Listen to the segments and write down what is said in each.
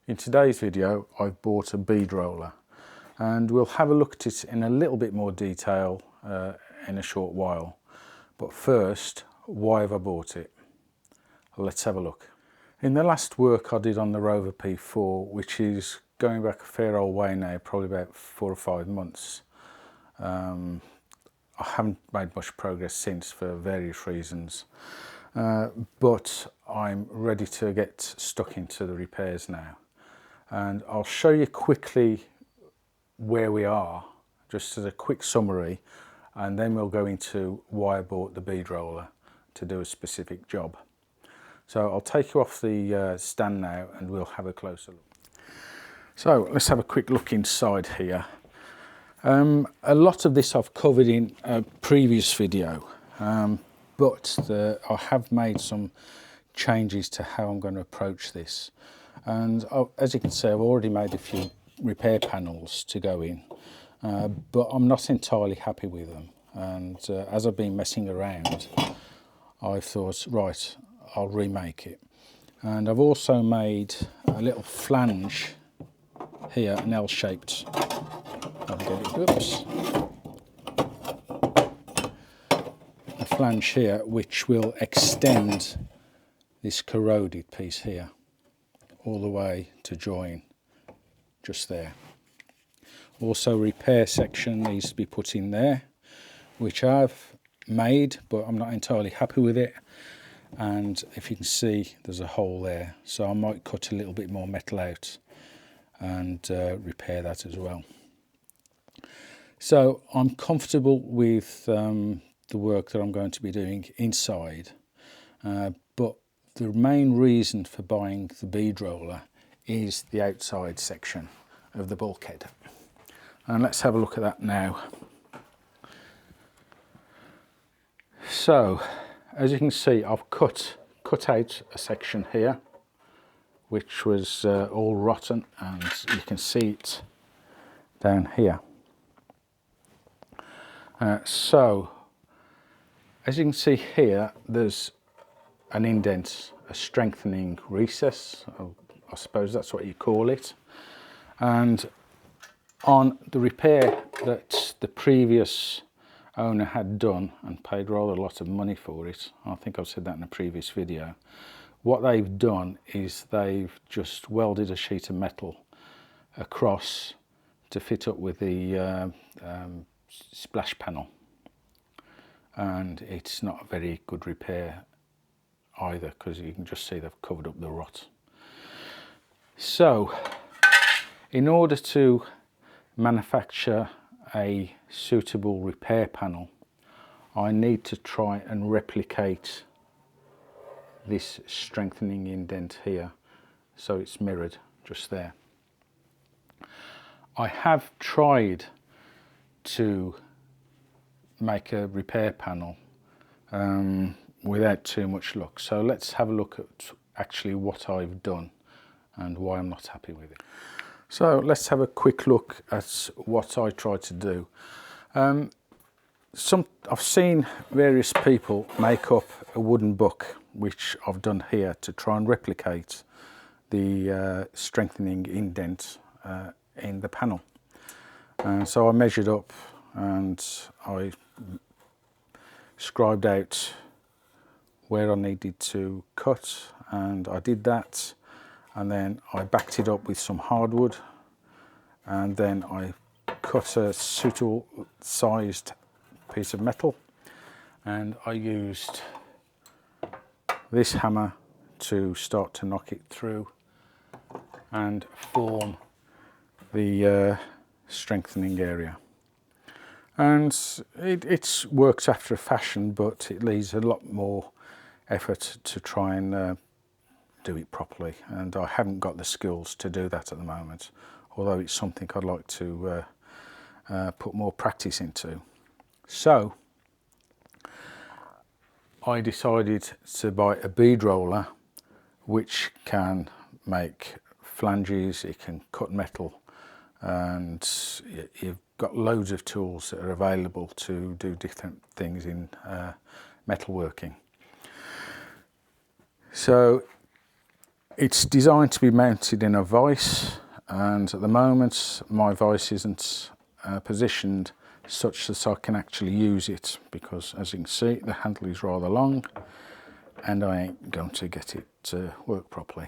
In today's video I've bought a bead roller and we'll have a look at it in a little bit more detail in a short while. But first, why have I bought it? Let's have a look. In the last work I did on the Rover P4, which is going back a fair old way now, probably about 4 or 5 months, I haven't made much progress since for various reasons, but I'm ready to get stuck into the repairs now. And I'll show you quickly where we are, just as a quick summary, and then we'll go into why I bought the bead roller to do a specific job. So I'll take you off the stand now and we'll have a closer look. So let's have a quick look inside here. A lot of this I've covered in a previous video, but I have made some changes to how I'm going to approach this. And as you can see, I've already made a few repair panels to go in, but I'm not entirely happy with them. And as I've been messing around, I thought, right, I'll remake it. And I've also made a little flange here, an L-shaped, oops, a flange here which will extend this corroded piece here all the way to join just there. Also, repair section needs to be put in there, which I've made, but I'm not entirely happy with it. And if you can see, there's a hole there, so I might cut a little bit more metal out and repair that as well. So I'm comfortable with the work that I'm going to be doing inside, but the main reason for buying the bead roller is the outside section of the bulkhead. And let's have a look at that now. So as you can see, I've cut out a section here which was all rotten, and you can see it down here. So as you can see here, there's an indent, a strengthening recess, I suppose that's what you call it. And on the repair that the previous owner had done and paid rather a lot of money for it, I think I've said that in a previous video, what they've done is they've just welded a sheet of metal across to fit up with the splash panel, and it's not a very good repair either, because you can just see they've covered up the rot. So in order to manufacture a suitable repair panel, I need to try and replicate this strengthening indent here, so it's mirrored just there. I have tried to make a repair panel without too much luck, so let's have a look at actually what I've done and why I'm not happy with it. So let's have a quick look at what I tried to do. I've seen various people make up a wooden buck, which I've done here to try and replicate the strengthening indent in the panel. And so I measured up and I scribed out where I needed to cut, and I did that, and then I backed it up with some hardwood, and then I cut a suitable sized piece of metal, and I used this hammer to start to knock it through and form the strengthening area. And it works after a fashion, but it needs a lot more effort to try and do it properly, and I haven't got the skills to do that at the moment, although it's something I'd like to put more practice into. So I decided to buy a bead roller which can make flanges, it can cut metal, and you've got loads of tools that are available to do different things in metalworking. So It's designed to be mounted in a vise, and at the moment my vise isn't positioned such that I can actually use it, because as you can see the handle is rather long and I ain't going to get it to work properly.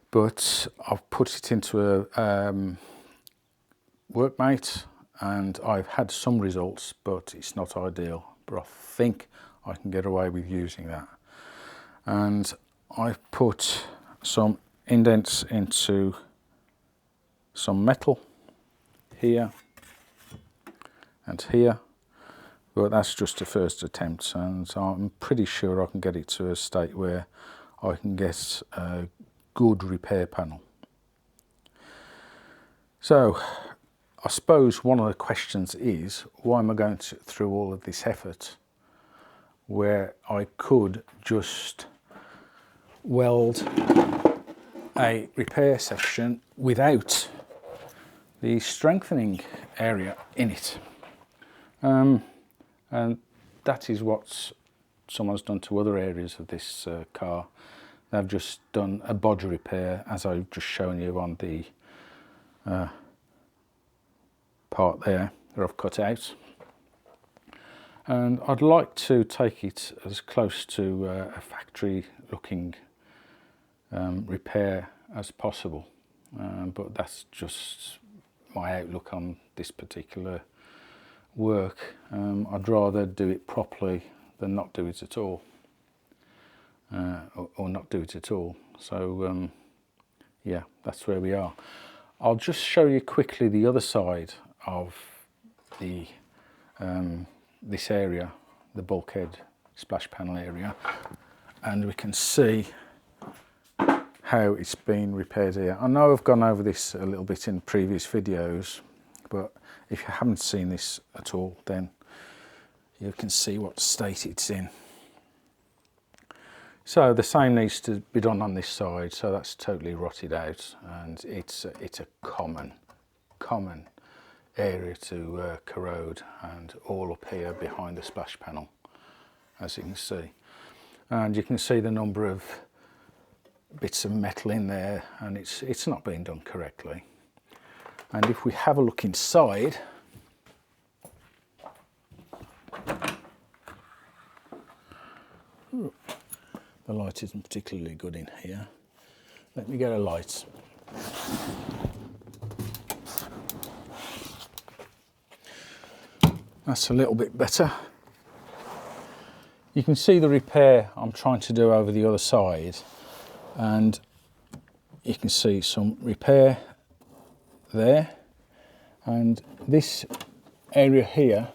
But I've put it into a workmate and I've had some results, but it's not ideal, but I think I can get away with using that. And I've put some indents into some metal here and here, but that's just a first attempt, and I'm pretty sure I can get it to a state where I can get a good repair panel. So I suppose one of the questions is, why am I going through all of this effort where I could just weld a repair section without the strengthening area in it? And that is what someone's done to other areas of this car. They've just done a body repair, as I've just shown you on the part there that I've cut out. And I'd like to take it as close to a factory looking repair as possible, but that's just my outlook on this particular work. I'd rather do it properly than not do it at all, or not do it at all. So yeah, that's where we are. I'll just show you quickly the other side of the this area, the bulkhead splash panel area, and we can see how it's been repaired here. I know I've gone over this a little bit in previous videos, but if you haven't seen this at all, then you can see what state it's in. So the same needs to be done on this side, so that's totally rotted out, and it's a common area to corrode, and all up here behind the splash panel, as you can see. And you can see the number of bits of metal in there, and it's not being done correctly. And if we have a look inside, the light isn't particularly good in here. Let me get a light. That's a little bit better. You can see the repair I'm trying to do over the other side, and you can see some repair there, and this area here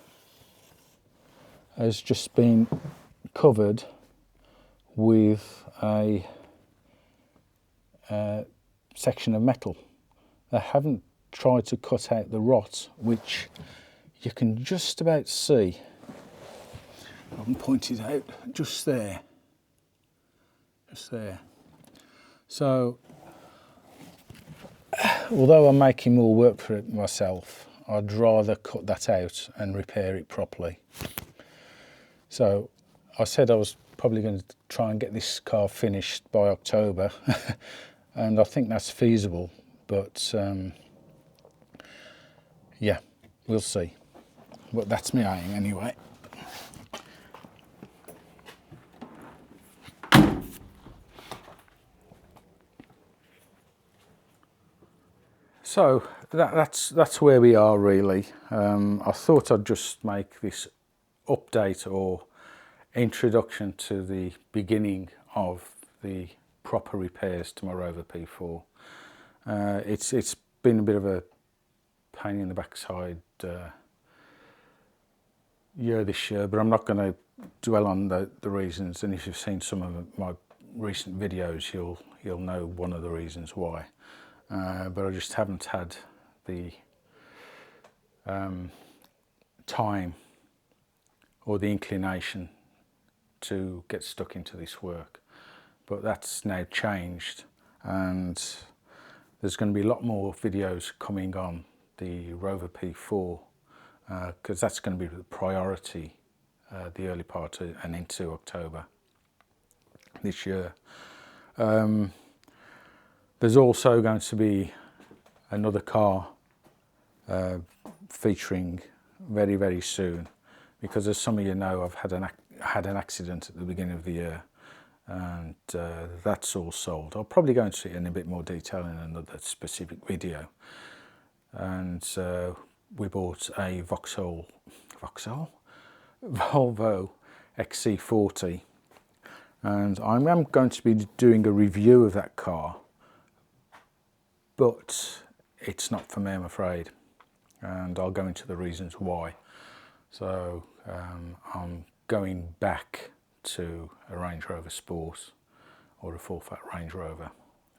has just been covered with a section of metal. They haven't tried to cut out the rot, which you can just about see. I can point it out just there, So although I'm making more work for it myself, I'd rather cut that out and repair it properly. So I said I was probably going to try and get this car finished by October, and I think that's feasible, but yeah, we'll see. But that's my aim anyway. So that's where we are really. I thought I'd just make this update or introduction to the beginning of the proper repairs to my Rover P4. It's been a bit of a pain in the backside year this year, but I'm not going to dwell on the reasons, and if you've seen some of my recent videos you'll know one of the reasons why, but I just haven't had the time or the inclination to get stuck into this work. But that's now changed, and there's going to be a lot more videos coming on the Rover P4, because that's going to be the priority the early part and into October. this year. There's also going to be another car featuring very, very soon, because as some of you know, I've had an accident at the beginning of the year, and that's all sold. I'll probably go into it in a bit more detail in another specific video. And we bought a Volvo XC40, and I'm going to be doing a review of that car, but it's not for me, I'm afraid, and I'll go into the reasons why. So I'm going back to a Range Rover Sport or a full-fat Range Rover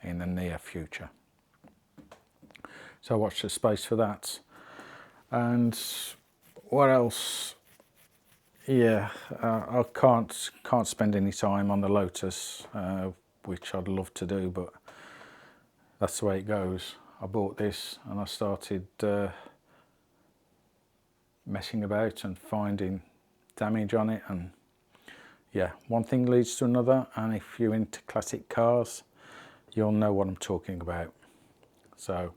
in the near future. So watch the space for that. And what else? Yeah, I can't spend any time on the Lotus, which I'd love to do, but that's the way it goes. I bought this and I started messing about and finding damage on it, and yeah, one thing leads to another, and if you're into classic cars, you'll know what I'm talking about. So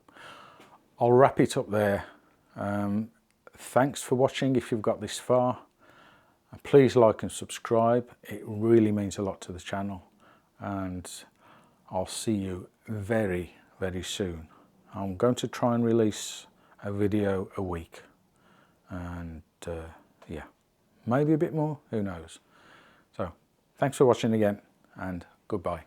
I'll wrap it up there. Thanks for watching if you've got this far. Please like and subscribe, it really means a lot to the channel, and I'll see you very, very soon. I'm going to try and release a video a week, and yeah, maybe a bit more, who knows. So thanks for watching again, and goodbye.